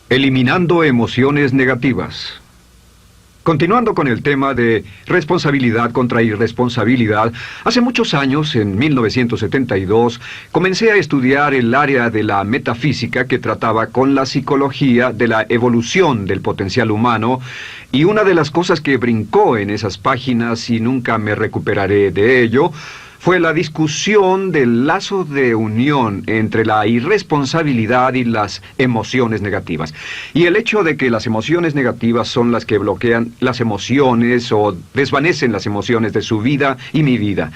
Eliminando emociones negativas. Continuando con el tema de responsabilidad contra irresponsabilidad, hace muchos años, en 1972, comencé a estudiar el área de la metafísica que trataba con la psicología de la evolución del potencial humano, y una de las cosas que brincó en esas páginas, y nunca me recuperaré de ello, fue la discusión del lazo de unión entre la irresponsabilidad y las emociones negativas. Y el hecho de que las emociones negativas son las que bloquean las emociones o desvanecen las emociones de su vida y mi vida.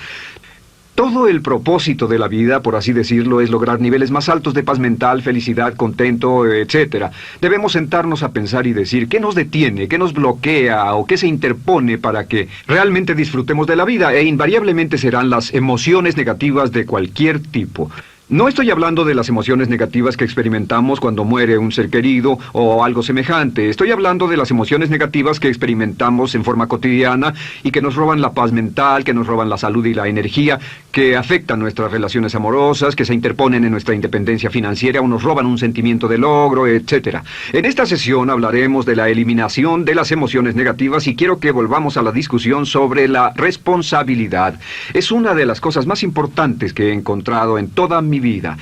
Todo el propósito de la vida, por así decirlo, es lograr niveles más altos de paz mental, felicidad, contento, etc. Debemos sentarnos a pensar y decir qué nos detiene, qué nos bloquea o qué se interpone para que realmente disfrutemos de la vida, e invariablemente serán las emociones negativas de cualquier tipo. No estoy hablando de las emociones negativas que experimentamos cuando muere un ser querido o algo semejante. Estoy hablando de las emociones negativas que experimentamos en forma cotidiana y que nos roban la paz mental, que nos roban la salud y la energía, que afectan nuestras relaciones amorosas, que se interponen en nuestra independencia financiera o nos roban un sentimiento de logro, etc. En esta sesión hablaremos de la eliminación de las emociones negativas y quiero que volvamos a la discusión sobre la responsabilidad. Es una de las cosas más importantes que he encontrado en toda mi vida.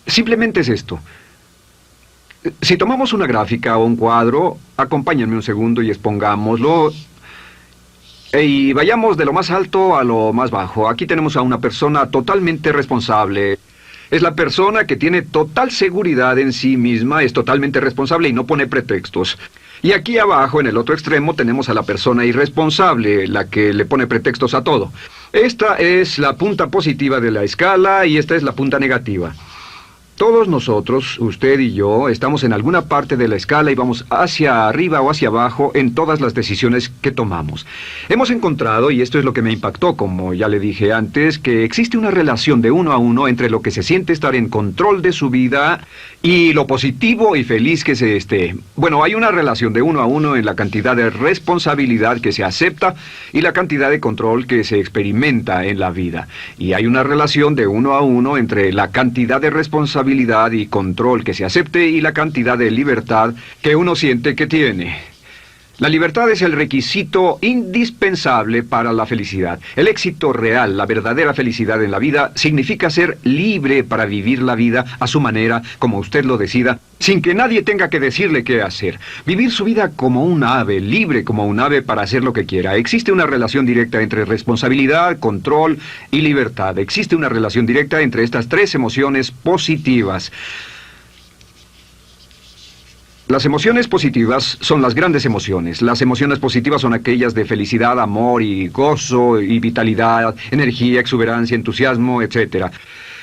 Simplemente es esto. Si tomamos una gráfica o un cuadro, acompáñenme un segundo y expongámoslo. Y vayamos de lo más alto a lo más bajo. Aquí tenemos a una persona totalmente responsable. Es la persona que tiene total seguridad en sí misma, es totalmente responsable y no pone pretextos. Y aquí abajo, en el otro extremo, tenemos a la persona irresponsable, la que le pone pretextos a todo. Esta es la punta positiva de la escala y esta es la punta negativa. Todos nosotros, usted y yo, estamos en alguna parte de la escala y vamos hacia arriba o hacia abajo en todas las decisiones que tomamos. Hemos encontrado, y esto es lo que me impactó, como ya le dije antes, que existe una relación de 1 a 1 entre lo que se siente estar en control de su vida y lo positivo y feliz que se esté. Bueno, hay una relación de 1 a 1 en la cantidad de responsabilidad que se acepta y la cantidad de control que se experimenta en la vida. Y hay una relación de 1 a 1 entre la cantidad de responsabilidad y control que se acepte y la cantidad de libertad que uno siente que tiene. La libertad es el requisito indispensable para la felicidad. El éxito real, la verdadera felicidad en la vida, significa ser libre para vivir la vida a su manera, como usted lo decida, sin que nadie tenga que decirle qué hacer. Vivir su vida como un ave, libre como un ave para hacer lo que quiera. Existe una relación directa entre responsabilidad, control y libertad. Existe una relación directa entre estas tres emociones positivas. Las emociones positivas son las grandes emociones. Las emociones positivas son aquellas de felicidad, amor y gozo y vitalidad, energía, exuberancia, entusiasmo, etc.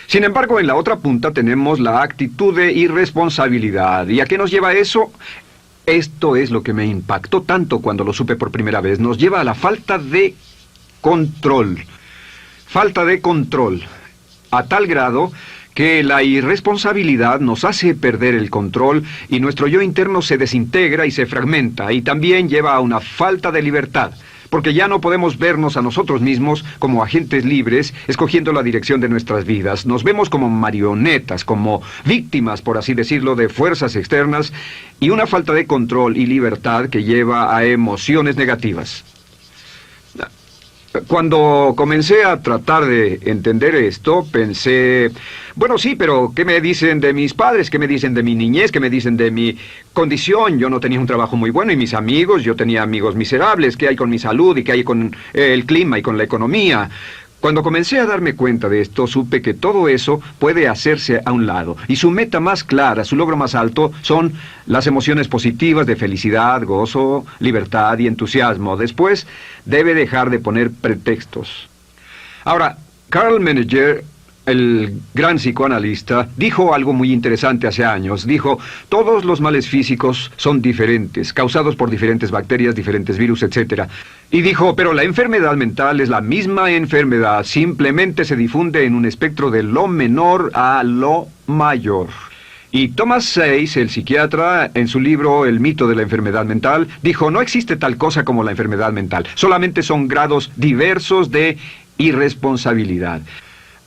Sin embargo, en la otra punta tenemos la actitud de irresponsabilidad. ¿Y a qué nos lleva eso? Esto es lo que me impactó tanto cuando lo supe por primera vez. Nos lleva a la falta de control. Falta de control. A tal grado que la irresponsabilidad nos hace perder el control y nuestro yo interno se desintegra y se fragmenta, y también lleva a una falta de libertad, porque ya no podemos vernos a nosotros mismos como agentes libres, escogiendo la dirección de nuestras vidas. Nos vemos como marionetas, como víctimas, por así decirlo, de fuerzas externas, y una falta de control y libertad que lleva a emociones negativas. Cuando comencé a tratar de entender esto, pensé, bueno, sí, pero ¿qué me dicen de mis padres? ¿Qué me dicen de mi niñez? ¿Qué me dicen de mi condición? Yo no tenía un trabajo muy bueno y mis amigos, yo tenía amigos miserables. ¿Qué hay con mi salud y qué hay con el clima y con la economía? Cuando comencé a darme cuenta de esto, supe que todo eso puede hacerse a un lado. Y su meta más clara, su logro más alto, son las emociones positivas de felicidad, gozo, libertad y entusiasmo. Después, debe dejar de poner pretextos. Ahora, Carl Menninger, el gran psicoanalista, dijo algo muy interesante hace años. Dijo, todos los males físicos son diferentes, causados por diferentes bacterias, diferentes virus, etc. Y dijo, pero la enfermedad mental es la misma enfermedad, simplemente se difunde en un espectro de lo menor a lo mayor. Y Thomas Sayce, el psiquiatra, en su libro El mito de la enfermedad mental, dijo, no existe tal cosa como la enfermedad mental, solamente son grados diversos de irresponsabilidad.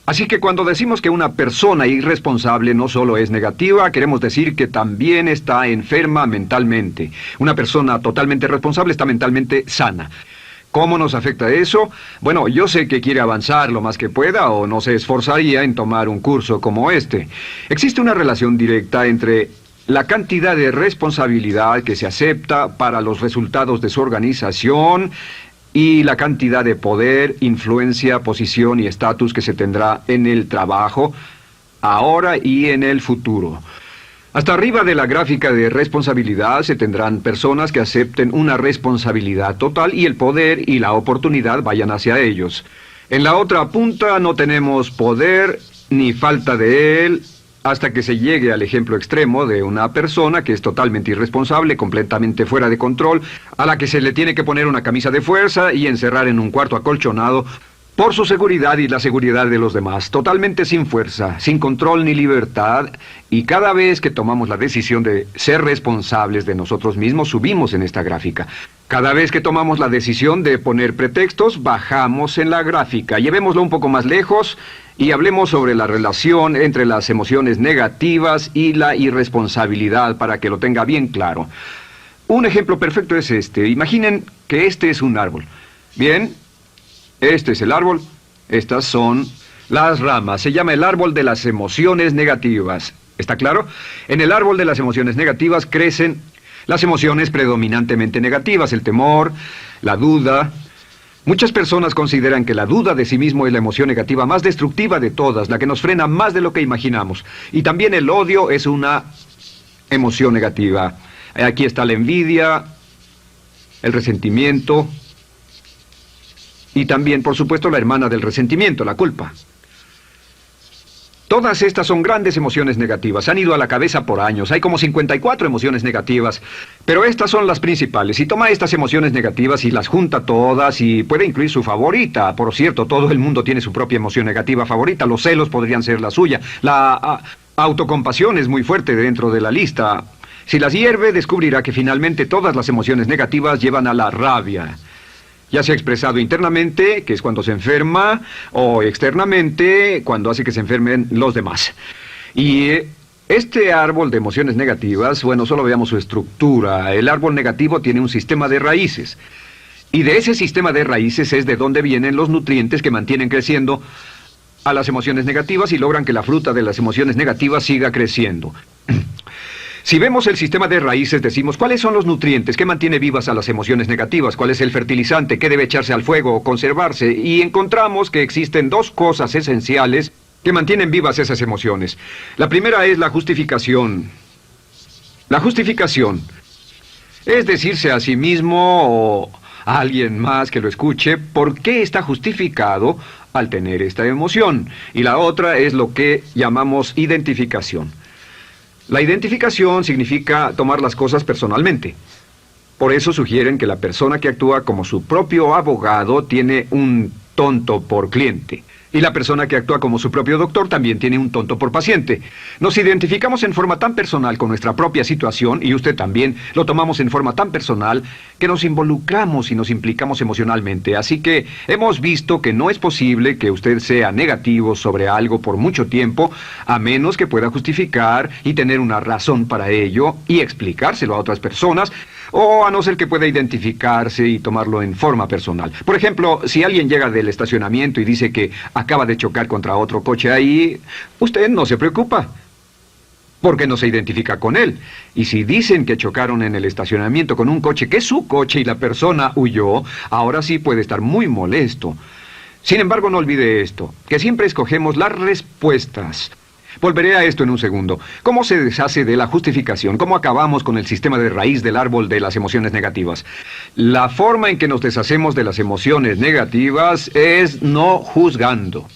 Así que cuando decimos que una persona irresponsable no solo es negativa, queremos decir que también está enferma mentalmente. Una persona totalmente responsable está mentalmente sana. ¿Cómo nos afecta eso? Bueno, yo sé que quiere avanzar lo más que pueda o no se esforzaría en tomar un curso como este. Existe una relación directa entre la cantidad de responsabilidad que se acepta para los resultados de su organización y la cantidad de poder, influencia, posición y estatus que se tendrá en el trabajo, ahora y en el futuro. Hasta arriba de la gráfica de responsabilidad se tendrán personas que acepten una responsabilidad total y el poder y la oportunidad vayan hacia ellos. En la otra punta no tenemos poder ni falta de él, hasta que se llegue al ejemplo extremo de una persona que es totalmente irresponsable, completamente fuera de control, a la que se le tiene que poner una camisa de fuerza y encerrar en un cuarto acolchonado por su seguridad y la seguridad de los demás, totalmente sin fuerza, sin control ni libertad, y cada vez que tomamos la decisión de ser responsables de nosotros mismos, subimos en esta gráfica. Cada vez que tomamos la decisión de poner pretextos, bajamos en la gráfica. Llevémoslo un poco más lejos y hablemos sobre la relación entre las emociones negativas y la irresponsabilidad para que lo tenga bien claro. Un ejemplo perfecto es este. Imaginen que este es un árbol. Bien, este es el árbol. Estas son las ramas. Se llama el árbol de las emociones negativas. ¿Está claro? En el árbol de las emociones negativas crecen las emociones predominantemente negativas, el temor, la duda. Muchas personas consideran que la duda de sí mismo es la emoción negativa más destructiva de todas, la que nos frena más de lo que imaginamos. Y también el odio es una emoción negativa. Aquí está la envidia, el resentimiento y también, por supuesto, la hermana del resentimiento, la culpa. Todas estas son grandes emociones negativas. Han ido a la cabeza por años. Hay como 54 emociones negativas. Pero estas son las principales. Si toma estas emociones negativas y las junta todas y puede incluir su favorita. Por cierto, todo el mundo tiene su propia emoción negativa favorita. Los celos podrían ser la suya. La autocompasión es muy fuerte dentro de la lista. Si las hierve, descubrirá que finalmente todas las emociones negativas llevan a la rabia. Ya sea expresado internamente, que es cuando se enferma, o externamente, cuando hace que se enfermen los demás. Y este árbol de emociones negativas, bueno, solo veamos su estructura. El árbol negativo tiene un sistema de raíces. Y de ese sistema de raíces es de donde vienen los nutrientes que mantienen creciendo a las emociones negativas y logran que la fruta de las emociones negativas siga creciendo. Si vemos el sistema de raíces, decimos, ¿cuáles son los nutrientes que mantiene vivas a las emociones negativas? ¿Cuál es el fertilizante? ¿Qué debe echarse al fuego o conservarse? Y encontramos que existen dos cosas esenciales que mantienen vivas esas emociones. La primera es la justificación. La justificación es decirse a sí mismo o a alguien más que lo escuche por qué está justificado al tener esta emoción. Y la otra es lo que llamamos identificación. La identificación significa tomar las cosas personalmente. Por eso sugieren que la persona que actúa como su propio abogado tiene un tonto por cliente. Y la persona que actúa como su propio doctor también tiene un tonto por paciente. Nos identificamos en forma tan personal con nuestra propia situación, y usted también, lo tomamos en forma tan personal, que nos involucramos y nos implicamos emocionalmente. Así que hemos visto que no es posible que usted sea negativo sobre algo por mucho tiempo, a menos que pueda justificar y tener una razón para ello y explicárselo a otras personas, o a no ser que pueda identificarse y tomarlo en forma personal. Por ejemplo, si alguien llega del estacionamiento y dice que acaba de chocar contra otro coche ahí, usted no se preocupa, porque no se identifica con él. Y si dicen que chocaron en el estacionamiento con un coche que es su coche y la persona huyó, ahora sí puede estar muy molesto. Sin embargo, no olvide esto, que siempre escogemos las respuestas. Volveré a esto en un segundo. ¿Cómo se deshace de la justificación? ¿Cómo acabamos con el sistema de raíz del árbol de las emociones negativas? La forma en que nos deshacemos de las emociones negativas es no juzgando.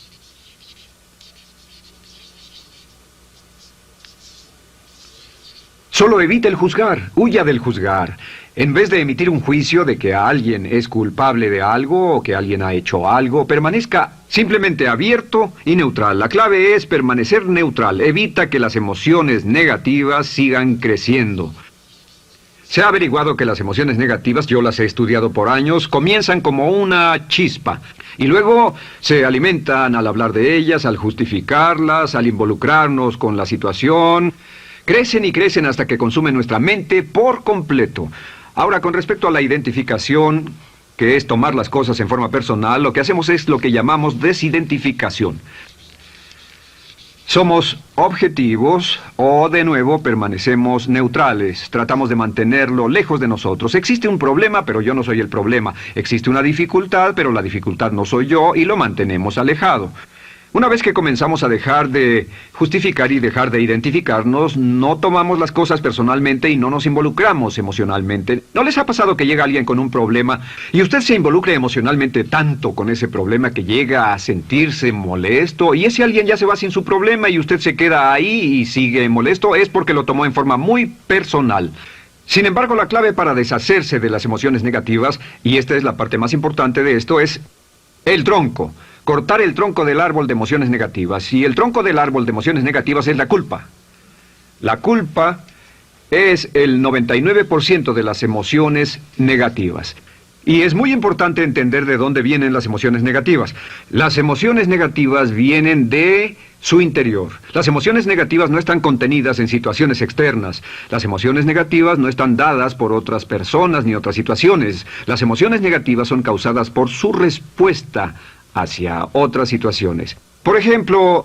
Solo evite el juzgar, huya del juzgar. En vez de emitir un juicio de que alguien es culpable de algo o que alguien ha hecho algo, permanezca simplemente abierto y neutral. La clave es permanecer neutral. Evita que las emociones negativas sigan creciendo. Se ha averiguado que las emociones negativas, yo las he estudiado por años, comienzan como una chispa y luego se alimentan al hablar de ellas, al justificarlas, al involucrarnos con la situación. Crecen y crecen hasta que consumen nuestra mente por completo. Ahora, con respecto a la identificación, que es tomar las cosas en forma personal, lo que hacemos es lo que llamamos desidentificación. Somos objetivos o, de nuevo, permanecemos neutrales. Tratamos de mantenerlo lejos de nosotros. Existe un problema, pero yo no soy el problema. Existe una dificultad, pero la dificultad no soy yo, y lo mantenemos alejado. Una vez que comenzamos a dejar de justificar y dejar de identificarnos, no tomamos las cosas personalmente y no nos involucramos emocionalmente. ¿No les ha pasado que llega alguien con un problema y usted se involucra emocionalmente tanto con ese problema que llega a sentirse molesto y ese alguien ya se va sin su problema y usted se queda ahí y sigue molesto? Es porque lo tomó en forma muy personal. Sin embargo, la clave para deshacerse de las emociones negativas, y esta es la parte más importante de esto, es el tronco. Cortar el tronco del árbol de emociones negativas. Y el tronco del árbol de emociones negativas es la culpa. La culpa es el 99% de las emociones negativas. Y es muy importante entender de dónde vienen las emociones negativas. Las emociones negativas vienen de su interior. Las emociones negativas no están contenidas en situaciones externas. Las emociones negativas no están dadas por otras personas ni otras situaciones. Las emociones negativas son causadas por su respuesta hacia otras situaciones. Por ejemplo,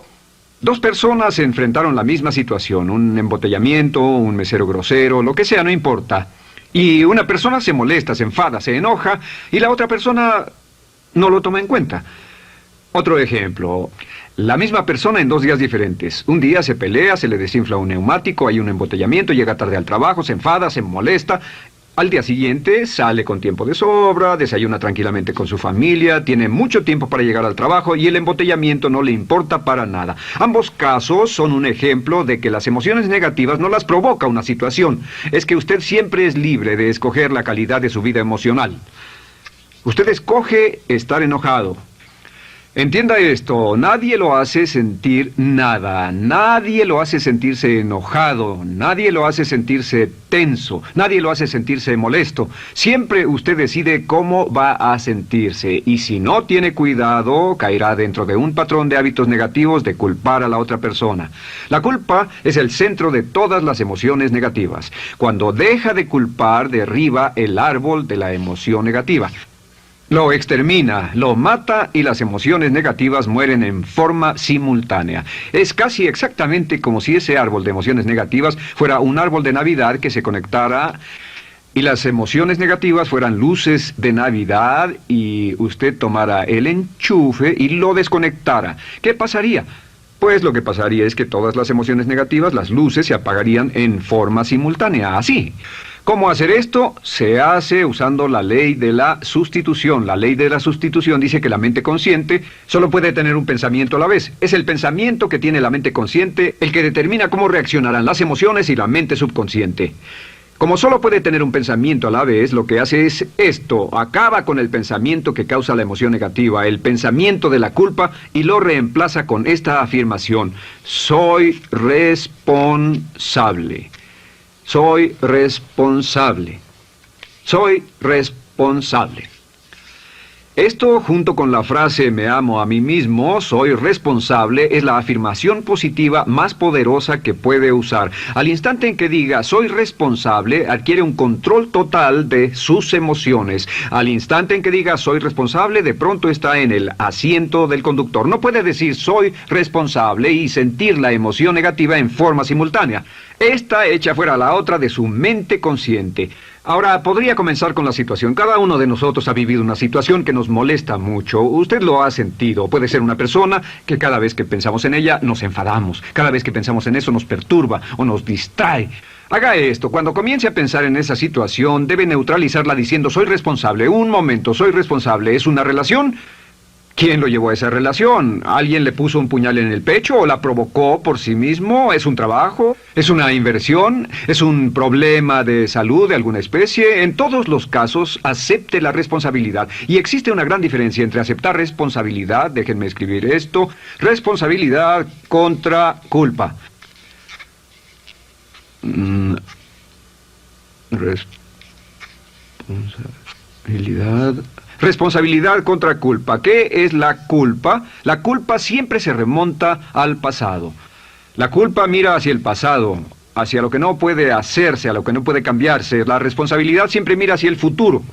dos personas se enfrentaron a la misma situación, un embotellamiento, un mesero grosero, lo que sea, no importa. Y una persona se molesta, se enfada, se enoja, y la otra persona no lo toma en cuenta. Otro ejemplo, la misma persona en 2 días diferentes. Un día se pelea, se le desinfla un neumático, hay un embotellamiento, llega tarde al trabajo, se enfada, se molesta. Al día siguiente sale con tiempo de sobra, desayuna tranquilamente con su familia, tiene mucho tiempo para llegar al trabajo y el embotellamiento no le importa para nada. Ambos casos son un ejemplo de que las emociones negativas no las provoca una situación. Es que usted siempre es libre de escoger la calidad de su vida emocional. Usted escoge estar enojado. Entienda esto, nadie lo hace sentir nada, nadie lo hace sentirse enojado, nadie lo hace sentirse tenso, nadie lo hace sentirse molesto. Siempre usted decide cómo va a sentirse y si no tiene cuidado, caerá dentro de un patrón de hábitos negativos de culpar a la otra persona. La culpa es el centro de todas las emociones negativas. Cuando deja de culpar, derriba el árbol de la emoción negativa. Lo extermina, lo mata y las emociones negativas mueren en forma simultánea. Es casi exactamente como si ese árbol de emociones negativas fuera un árbol de Navidad que se conectara y las emociones negativas fueran luces de Navidad y usted tomara el enchufe y lo desconectara. ¿Qué pasaría? Pues lo que pasaría es que todas las emociones negativas, las luces, se apagarían en forma simultánea, así. ¿Cómo hacer esto? Se hace usando la ley de la sustitución. La ley de la sustitución dice que la mente consciente solo puede tener un pensamiento a la vez. Es el pensamiento que tiene la mente consciente el que determina cómo reaccionarán las emociones y la mente subconsciente. Como solo puede tener un pensamiento a la vez, lo que hace es esto: acaba con el pensamiento que causa la emoción negativa, el pensamiento de la culpa, y lo reemplaza con esta afirmación: soy responsable. Soy responsable. Soy responsable. Esto, junto con la frase me amo a mí mismo, soy responsable, es la afirmación positiva más poderosa que puede usar. Al instante en que diga soy responsable, adquiere un control total de sus emociones. Al instante en que diga soy responsable, de pronto está en el asiento del conductor. No puede decir soy responsable y sentir la emoción negativa en forma simultánea. Esta echa fuera la otra de su mente consciente. Ahora, podría comenzar con la situación. Cada uno de nosotros ha vivido una situación que nos molesta mucho. Usted lo ha sentido. Puede ser una persona que cada vez que pensamos en ella nos enfadamos. Cada vez que pensamos en eso nos perturba o nos distrae. Haga esto. Cuando comience a pensar en esa situación, debe neutralizarla diciendo soy responsable. Un momento, soy responsable. ¿Es una relación? ¿Quién lo llevó a esa relación? ¿Alguien le puso un puñal en el pecho o la provocó por sí mismo? ¿Es un trabajo? ¿Es una inversión? ¿Es un problema de salud de alguna especie? En todos los casos, acepte la responsabilidad. Y existe una gran diferencia entre aceptar responsabilidad, déjenme escribir esto, responsabilidad contra culpa. Responsabilidad. Responsabilidad contra culpa. ¿Qué es la culpa? La culpa siempre se remonta al pasado. La culpa mira hacia el pasado, hacia lo que no puede hacerse, a lo que no puede cambiarse. La responsabilidad siempre mira hacia el futuro.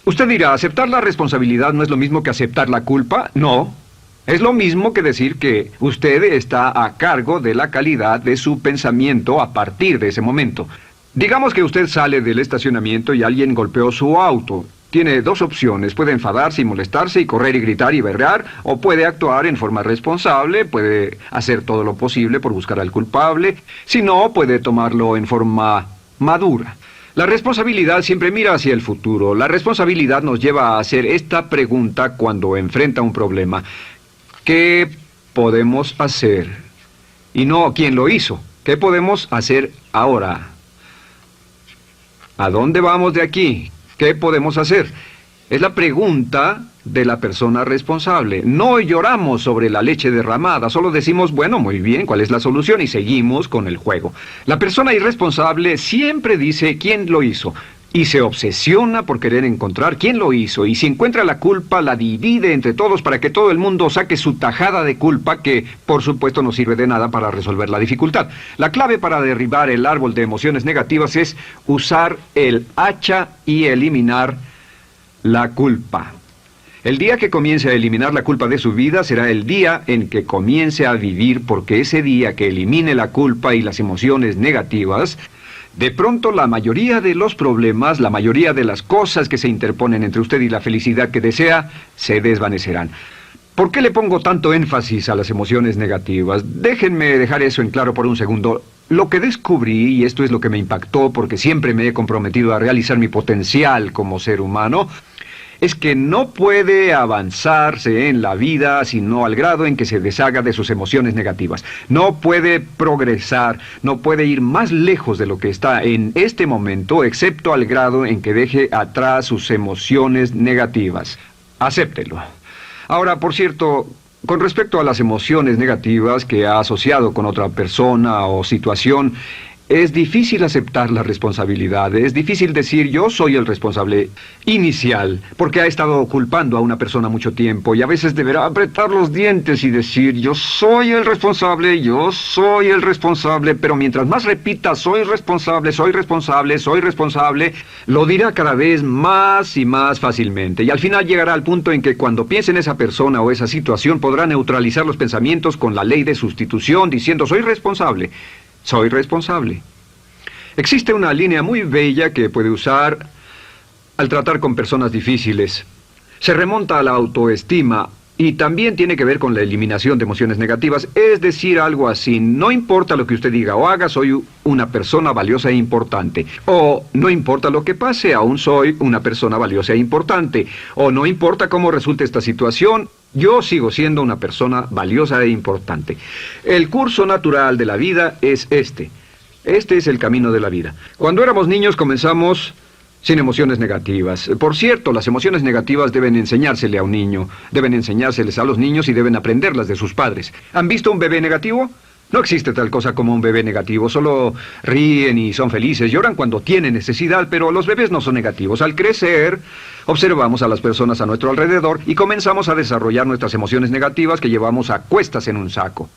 Usted dirá, ¿aceptar la responsabilidad no es lo mismo que aceptar la culpa? No. Es lo mismo que decir que usted está a cargo de la calidad de su pensamiento a partir de ese momento. Digamos que usted sale del estacionamiento y alguien golpeó su auto. Tiene dos opciones: puede enfadarse y molestarse y correr y gritar y berrear, o puede actuar en forma responsable, puede hacer todo lo posible por buscar al culpable. Si no, puede tomarlo en forma madura. La responsabilidad siempre mira hacia el futuro. La responsabilidad nos lleva a hacer esta pregunta cuando enfrenta un problema: ¿qué podemos hacer? Y no ¿quién lo hizo? ¿Qué podemos hacer ahora? ¿A dónde vamos de aquí? ¿Qué podemos hacer? Es la pregunta de la persona responsable. No lloramos sobre la leche derramada, solo decimos, bueno, muy bien, ¿cuál es la solución? Y seguimos con el juego. La persona irresponsable siempre dice quién lo hizo y se obsesiona por querer encontrar quién lo hizo, y si encuentra la culpa la divide entre todos para que todo el mundo saque su tajada de culpa, que por supuesto no sirve de nada para resolver la dificultad. La clave para derribar el árbol de emociones negativas es usar el hacha y eliminar la culpa. El día que comience a eliminar la culpa de su vida será el día en que comience a vivir, porque ese día que elimine la culpa y las emociones negativas, de pronto la mayoría de los problemas, la mayoría de las cosas que se interponen entre usted y la felicidad que desea, se desvanecerán. ¿Por qué le pongo tanto énfasis a las emociones negativas? Déjenme dejar eso en claro por un segundo. Lo que descubrí, y esto es lo que me impactó porque siempre me he comprometido a realizar mi potencial como ser humano, es que no puede avanzarse en la vida sino al grado en que se deshaga de sus emociones negativas. No puede progresar, no puede ir más lejos de lo que está en este momento, excepto al grado en que deje atrás sus emociones negativas. Acéptelo. Ahora, por cierto, con respecto a las emociones negativas que ha asociado con otra persona o situación, es difícil aceptar la responsabilidad, es difícil decir yo soy el responsable inicial, porque ha estado culpando a una persona mucho tiempo y a veces deberá apretar los dientes y decir yo soy el responsable, pero mientras más repita soy responsable, lo dirá cada vez más y más fácilmente, y al final llegará al punto en que cuando piense en esa persona o esa situación podrá neutralizar los pensamientos con la ley de sustitución diciendo soy responsable. Soy responsable. Existe una línea muy bella que puede usar al tratar con personas difíciles. Se remonta a la autoestima y también tiene que ver con la eliminación de emociones negativas. Es decir, algo así: no importa lo que usted diga o haga, soy una persona valiosa e importante. O no importa lo que pase, aún soy una persona valiosa e importante. O no importa cómo resulte esta situación, yo sigo siendo una persona valiosa e importante. El curso natural de la vida es este. Este es el camino de la vida. Cuando éramos niños comenzamos sin emociones negativas. Por cierto, las emociones negativas deben enseñársele a un niño, deben enseñárseles a los niños y deben aprenderlas de sus padres. ¿Han visto un bebé negativo? No existe tal cosa como un bebé negativo, solo ríen y son felices, lloran cuando tienen necesidad, pero los bebés no son negativos. Al crecer, observamos a las personas a nuestro alrededor y comenzamos a desarrollar nuestras emociones negativas que llevamos a cuestas en un saco.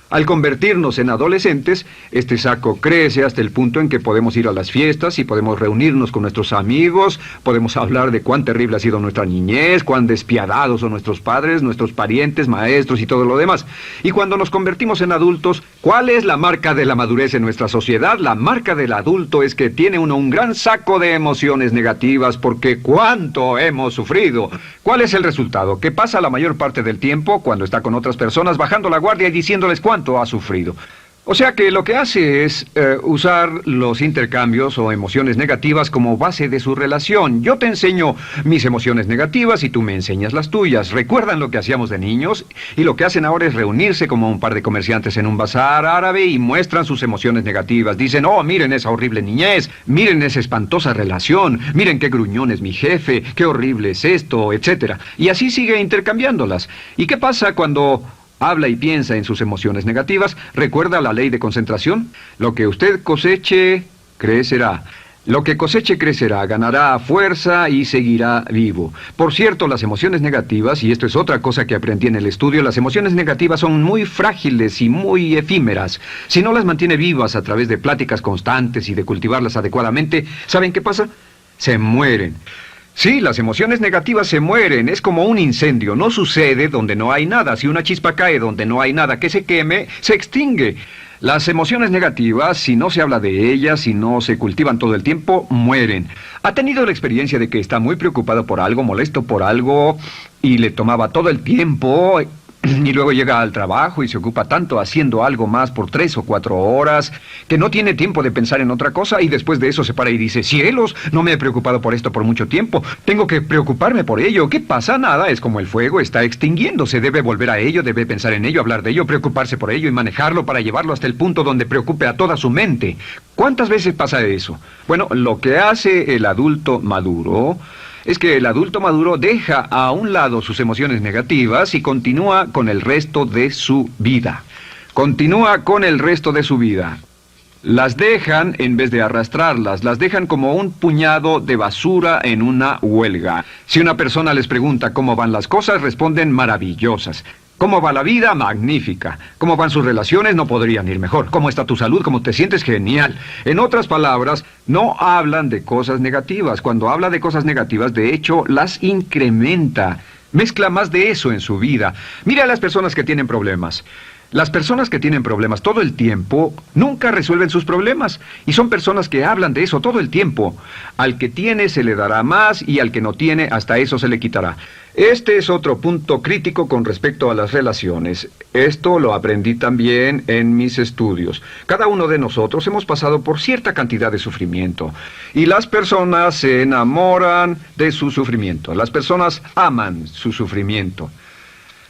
Al convertirnos en adolescentes, este saco crece hasta el punto en que podemos ir a las fiestas y podemos reunirnos con nuestros amigos, podemos hablar de cuán terrible ha sido nuestra niñez, cuán despiadados son nuestros padres, nuestros parientes, maestros y todo lo demás. Y cuando nos convertimos en adultos, ¿cuál es la marca de la madurez en nuestra sociedad? La marca del adulto es que tiene uno un gran saco de emociones negativas, porque ¿cuánto hemos sufrido? ¿Cuál es el resultado? Que pasa la mayor parte del tiempo, cuando está con otras personas, bajando la guardia y diciéndoles cuánto ha sufrido. O sea que lo que hace es usar los intercambios o emociones negativas como base de su relación. Yo te enseño mis emociones negativas y tú me enseñas las tuyas. ¿Recuerdan lo que hacíamos de niños? Y lo que hacen ahora es reunirse como un par de comerciantes en un bazar árabe y muestran sus emociones negativas. Dicen, oh, miren esa horrible niñez, miren esa espantosa relación, miren qué gruñón es mi jefe, qué horrible es esto, etc. Y así sigue intercambiándolas. ¿Y qué pasa cuando habla y piensa en sus emociones negativas? ¿Recuerda la ley de concentración? Lo que usted coseche, crecerá. Lo que coseche crecerá, ganará fuerza y seguirá vivo. Por cierto, las emociones negativas, y esto es otra cosa que aprendí en el estudio, las emociones negativas son muy frágiles y muy efímeras. Si no las mantiene vivas a través de pláticas constantes y de cultivarlas adecuadamente, ¿saben qué pasa? Se mueren. Sí, las emociones negativas se mueren, es como un incendio, no sucede donde no hay nada. Si una chispa cae donde no hay nada que se queme, se extingue. Las emociones negativas, si no se habla de ellas, si no se cultivan todo el tiempo, mueren. ¿Ha tenido la experiencia de que está muy preocupado por algo, molesto por algo, y le tomaba todo el tiempo, y luego llega al trabajo y se ocupa tanto haciendo algo más por 3 o 4 horas, que no tiene tiempo de pensar en otra cosa, y después de eso se para y dice, cielos, no me he preocupado por esto por mucho tiempo, tengo que preocuparme por ello? ¿Qué pasa? Nada, es como el fuego, está extinguiéndose, debe volver a ello, debe pensar en ello, hablar de ello, preocuparse por ello y manejarlo para llevarlo hasta el punto donde preocupe a toda su mente. ¿Cuántas veces pasa eso? Bueno, lo que hace el adulto maduro es que el adulto maduro deja a un lado sus emociones negativas y continúa con el resto de su vida. Continúa con el resto de su vida. Las dejan en vez de arrastrarlas, las dejan como un puñado de basura en una huelga. Si una persona les pregunta cómo van las cosas, responden maravillosas. ¿Cómo va la vida? Magnífica. ¿Cómo van sus relaciones? No podrían ir mejor. ¿Cómo está tu salud? ¿Cómo te sientes? Genial. En otras palabras, no hablan de cosas negativas. Cuando habla de cosas negativas, de hecho, las incrementa. Mezcla más de eso en su vida. Mira a las personas que tienen problemas. Las personas que tienen problemas todo el tiempo nunca resuelven sus problemas. Y son personas que hablan de eso todo el tiempo. Al que tiene se le dará más y al que no tiene hasta eso se le quitará. Este es otro punto crítico con respecto a las relaciones. Esto lo aprendí también en mis estudios. Cada uno de nosotros hemos pasado por cierta cantidad de sufrimiento. Y las personas se enamoran de su sufrimiento. Las personas aman su sufrimiento.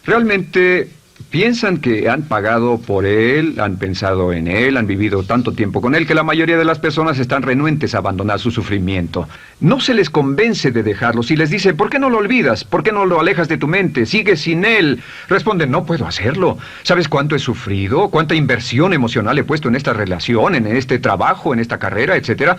Realmente piensan que han pagado por él, han pensado en él, han vivido tanto tiempo con él que la mayoría de las personas están renuentes a abandonar su sufrimiento. No se les convence de dejarlo. Si les dice, ¿por qué no lo olvidas? ¿Por qué no lo alejas de tu mente? ¿Sigues sin él? Responden, no puedo hacerlo. ¿Sabes cuánto he sufrido? ¿Cuánta inversión emocional he puesto en esta relación, en este trabajo, en esta carrera, etcétera?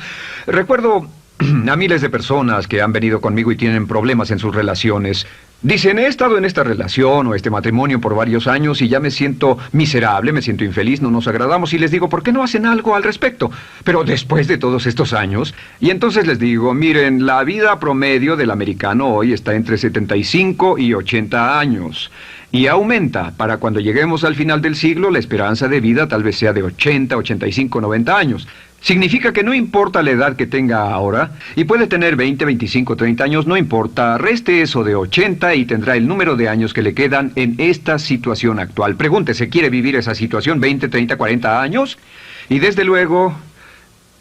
Recuerdo a miles de personas que han venido conmigo y tienen problemas en sus relaciones. Dicen, he estado en esta relación o este matrimonio por varios años y ya me siento miserable, me siento infeliz, no nos agradamos, y les digo, ¿por qué no hacen algo al respecto? Pero después de todos estos años, y entonces les digo, miren, la vida promedio del americano hoy está entre 75 y 80 años. Y aumenta. Para cuando lleguemos al final del siglo, la esperanza de vida tal vez sea de 80, 85, 90 años. Significa que no importa la edad que tenga ahora, y puede tener 20, 25, 30 años, no importa, reste eso de 80 y tendrá el número de años que le quedan en esta situación actual. Pregúntese, ¿quiere vivir esa situación 20, 30, 40 años? Y desde luego,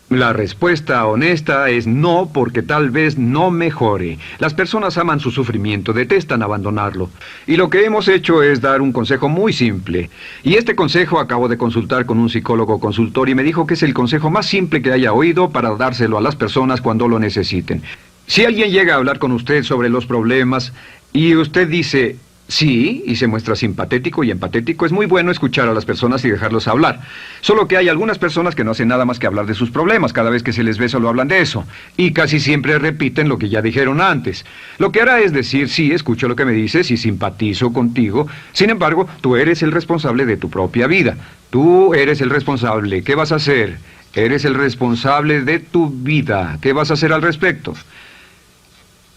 la respuesta honesta es no, porque tal vez no mejore. Las personas aman su sufrimiento, detestan abandonarlo. Y lo que hemos hecho es dar un consejo muy simple. Y este consejo acabo de consultar con un psicólogo consultor y me dijo que es el consejo más simple que haya oído para dárselo a las personas cuando lo necesiten. Si alguien llega a hablar con usted sobre los problemas y usted dice sí, y se muestra simpatético y empatético, es muy bueno escuchar a las personas y dejarlos hablar. Solo que hay algunas personas que no hacen nada más que hablar de sus problemas. Cada vez que se les ve solo hablan de eso. Y casi siempre repiten lo que ya dijeron antes. Lo que hará es decir, sí, escucho lo que me dices y simpatizo contigo. Sin embargo, tú eres el responsable de tu propia vida. Tú eres el responsable. ¿Qué vas a hacer? Eres el responsable de tu vida. ¿Qué vas a hacer al respecto?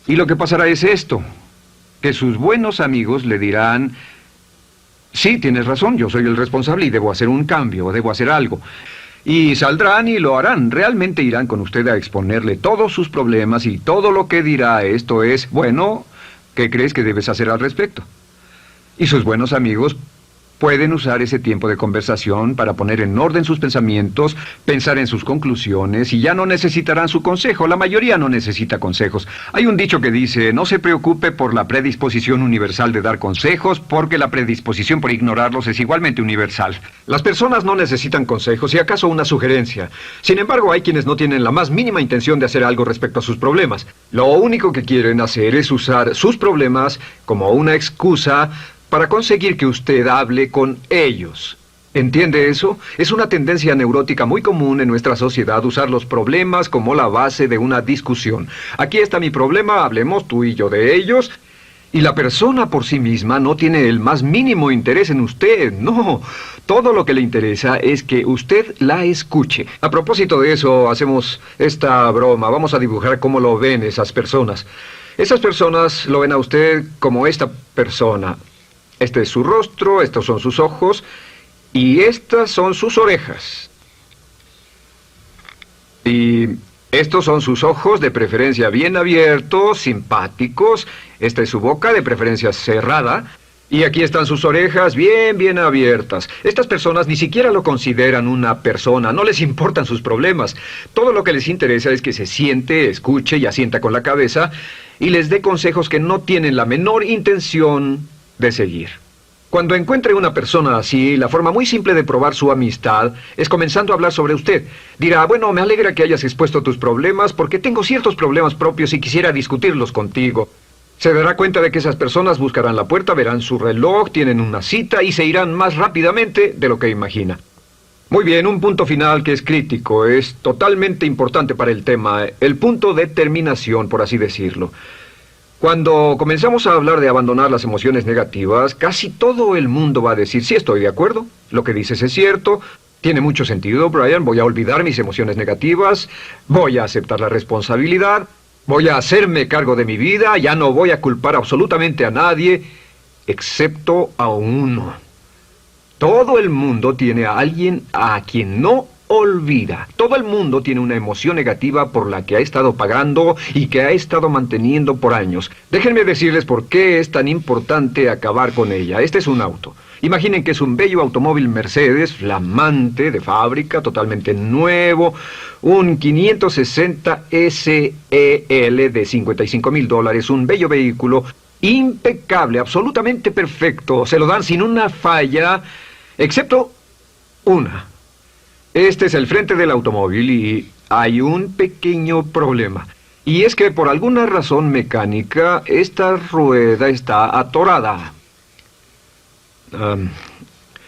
Y lo que pasará es esto, que sus buenos amigos le dirán, sí, tienes razón, yo soy el responsable y debo hacer un cambio, debo hacer algo. Y saldrán y lo harán, realmente irán con usted a exponerle todos sus problemas y todo lo que dirá esto es, bueno, ¿qué crees que debes hacer al respecto? Y sus buenos amigos pueden usar ese tiempo de conversación para poner en orden sus pensamientos, pensar en sus conclusiones y ya no necesitarán su consejo. La mayoría no necesita consejos. Hay un dicho que dice, no se preocupe por la predisposición universal de dar consejos, porque la predisposición por ignorarlos es igualmente universal. Las personas no necesitan consejos, si acaso una sugerencia. Sin embargo, hay quienes no tienen la más mínima intención de hacer algo respecto a sus problemas. Lo único que quieren hacer es usar sus problemas como una excusa para conseguir que usted hable con ellos. ¿Entiende eso? Es una tendencia neurótica muy común en nuestra sociedad usar los problemas como la base de una discusión. Aquí está mi problema, hablemos tú y yo de ellos. Y la persona por sí misma no tiene el más mínimo interés en usted, no. Todo lo que le interesa es que usted la escuche. A propósito de eso, hacemos esta broma. Vamos a dibujar cómo lo ven esas personas. Esas personas lo ven a usted como esta persona. Este es su rostro, estos son sus ojos y estas son sus orejas. Y estos son sus ojos, de preferencia bien abiertos, simpáticos. Esta es su boca, de preferencia cerrada. Y aquí están sus orejas bien abiertas. Estas personas ni siquiera lo consideran una persona, no les importan sus problemas. Todo lo que les interesa es que se siente, escuche y asienta con la cabeza y les dé consejos que no tienen la menor intención de seguir. Cuando encuentre una persona así, la forma muy simple de probar su amistad es comenzando a hablar sobre usted. Dirá, bueno, me alegra que hayas expuesto tus problemas porque tengo ciertos problemas propios y quisiera discutirlos contigo. Se dará cuenta de que esas personas buscarán la puerta, verán su reloj, tienen una cita y se irán más rápidamente de lo que imagina. Muy bien, un punto final que es crítico, es totalmente importante para el tema, el punto de terminación, por así decirlo. Cuando comenzamos a hablar de abandonar las emociones negativas, casi todo el mundo va a decir, sí, estoy de acuerdo, lo que dices es cierto, tiene mucho sentido, Brian, voy a olvidar mis emociones negativas, voy a aceptar la responsabilidad, voy a hacerme cargo de mi vida, ya no voy a culpar absolutamente a nadie, excepto a uno. Todo el mundo tiene a alguien a quien no olvida. Todo el mundo tiene una emoción negativa por la que ha estado pagando y que ha estado manteniendo por años. Déjenme decirles por qué es tan importante acabar con ella. Este es un auto. Imaginen que es un bello automóvil Mercedes, flamante, de fábrica, totalmente nuevo, un 560 SEL de $55,000, un bello vehículo, impecable, absolutamente perfecto. Se lo dan sin una falla, excepto una. Este es el frente del automóvil y hay un pequeño problema. Y es que por alguna razón mecánica, esta rueda está atorada.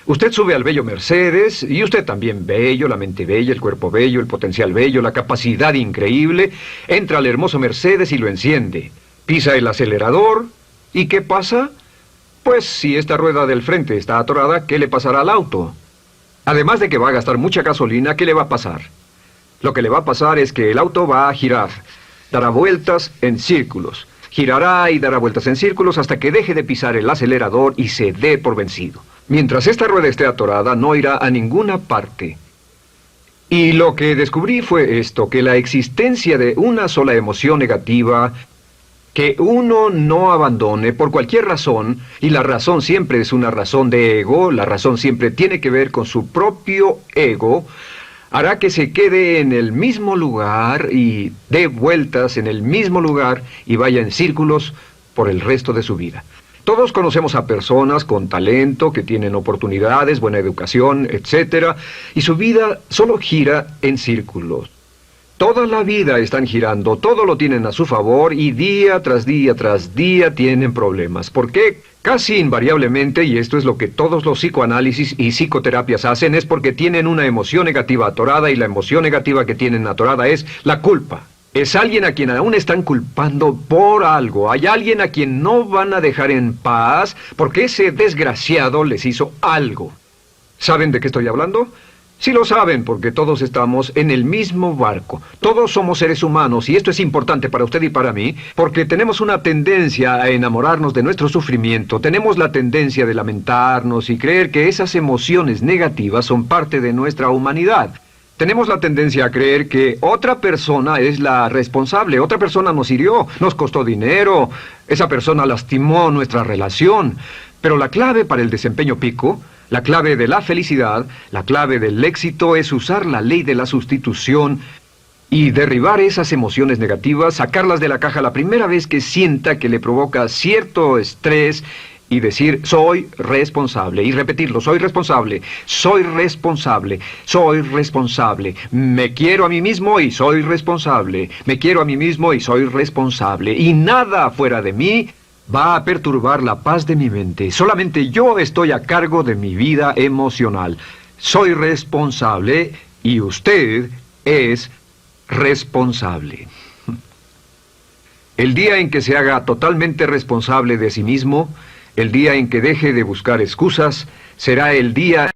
Usted sube al bello Mercedes, y usted también bello, la mente bella, el cuerpo bello, el potencial bello, la capacidad increíble. Entra al hermoso Mercedes y lo enciende. Pisa el acelerador, ¿y qué pasa? Pues si esta rueda del frente está atorada, ¿qué le pasará al auto? Además de que va a gastar mucha gasolina, ¿qué le va a pasar? Lo que le va a pasar es que el auto va a girar, dará vueltas en círculos. Girará y dará vueltas en círculos hasta que deje de pisar el acelerador y se dé por vencido. Mientras esta rueda esté atorada, no irá a ninguna parte. Y lo que descubrí fue esto, que la existencia de una sola emoción negativa que uno no abandone por cualquier razón, y la razón siempre es una razón de ego, la razón siempre tiene que ver con su propio ego, hará que se quede en el mismo lugar y dé vueltas en el mismo lugar y vaya en círculos por el resto de su vida. Todos conocemos a personas con talento, que tienen oportunidades, buena educación, etc., y su vida solo gira en círculos. Toda la vida están girando, todo lo tienen a su favor y día tras día tras día tienen problemas. ¿Por qué? Casi invariablemente, y esto es lo que todos los psicoanálisis y psicoterapias hacen, es porque tienen una emoción negativa atorada y la emoción negativa que tienen atorada es la culpa. Es alguien a quien aún están culpando por algo. Hay alguien a quien no van a dejar en paz porque ese desgraciado les hizo algo. ¿Saben de qué estoy hablando? Sí lo saben, porque todos estamos en el mismo barco. Todos somos seres humanos, y esto es importante para usted y para mí, porque tenemos una tendencia a enamorarnos de nuestro sufrimiento. Tenemos la tendencia de lamentarnos y creer que esas emociones negativas son parte de nuestra humanidad. Tenemos la tendencia a creer que otra persona es la responsable, otra persona nos hirió, nos costó dinero, esa persona lastimó nuestra relación. Pero la clave para el desempeño pico, la clave de la felicidad, la clave del éxito es usar la ley de la sustitución y derribar esas emociones negativas, sacarlas de la caja la primera vez que sienta que le provoca cierto estrés y decir, soy responsable, y repetirlo, soy responsable, soy responsable, soy responsable, me quiero a mí mismo y soy responsable, me quiero a mí mismo y soy responsable, y nada fuera de mí va a perturbar la paz de mi mente. Solamente yo estoy a cargo de mi vida emocional. soy responsable y usted es responsable. El día en que se haga totalmente responsable de sí mismo, el día en que deje de buscar excusas, será el día